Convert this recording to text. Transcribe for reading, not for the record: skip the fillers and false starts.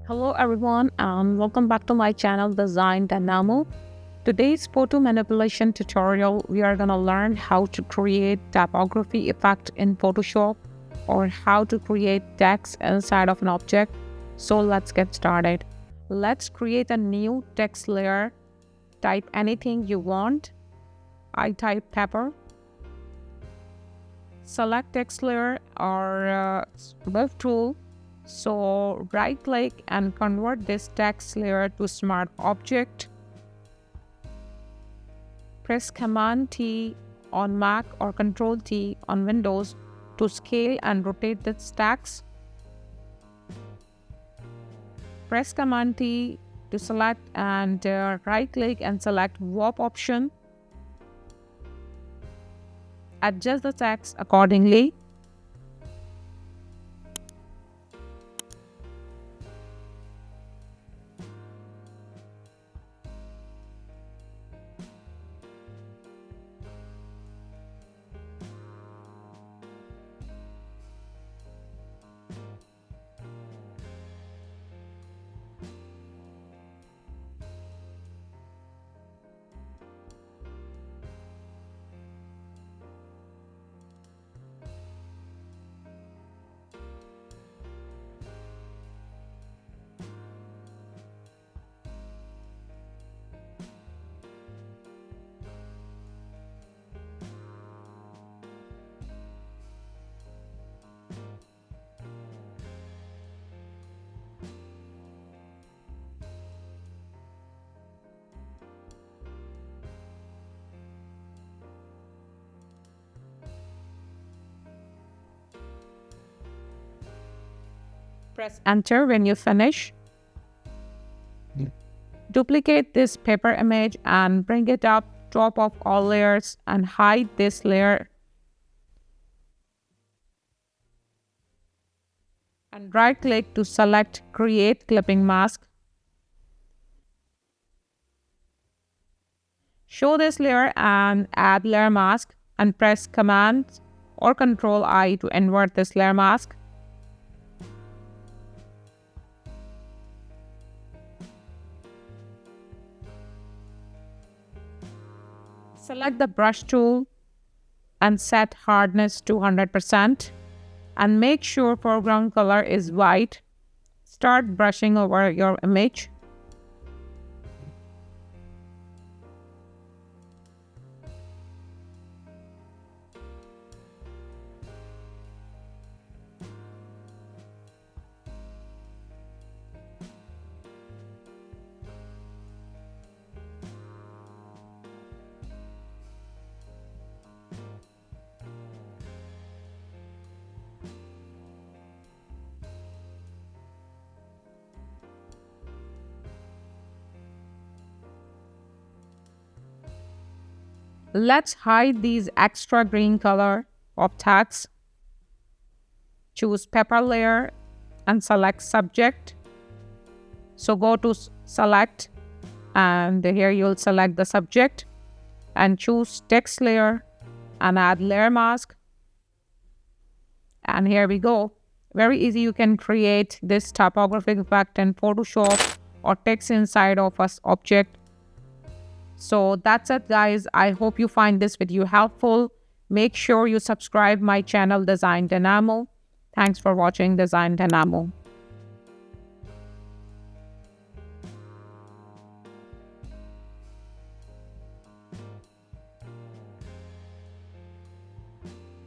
Hello everyone and welcome back to my channel Design Dynamo. Today's photo manipulation tutorial, we are going to learn how to create typography effect in Photoshop or how to create text inside of an object. So let's get started. Let's create a new text layer. Type anything you want. I type pepper. Select text layer or wave tool. So right click and convert this text layer to smart object. Press Command T on Mac or Control T on Windows to scale and rotate this text. Press Command T to select and right click and select warp option. Adjust the text accordingly. Press enter when you finish. Duplicate this paper image and bring it up top of all layers and hide this layer. And right click to select create clipping mask. Show this layer and add layer mask and press Command or Control I to invert this layer mask. Select the brush tool and set hardness to 100% and make sure foreground color is white. Start brushing over your image. Let's hide these extra green color of text. Choose pepper layer and select subject. So go to select and here you'll select the subject and choose text layer and add layer mask. And here we go. Very easy, you can create this typographic effect in Photoshop or text inside of an object. So that's it guys. I hope you find this video helpful. Make sure you subscribe my channel Design Dynamo. Thanks for watching Design Dynamo.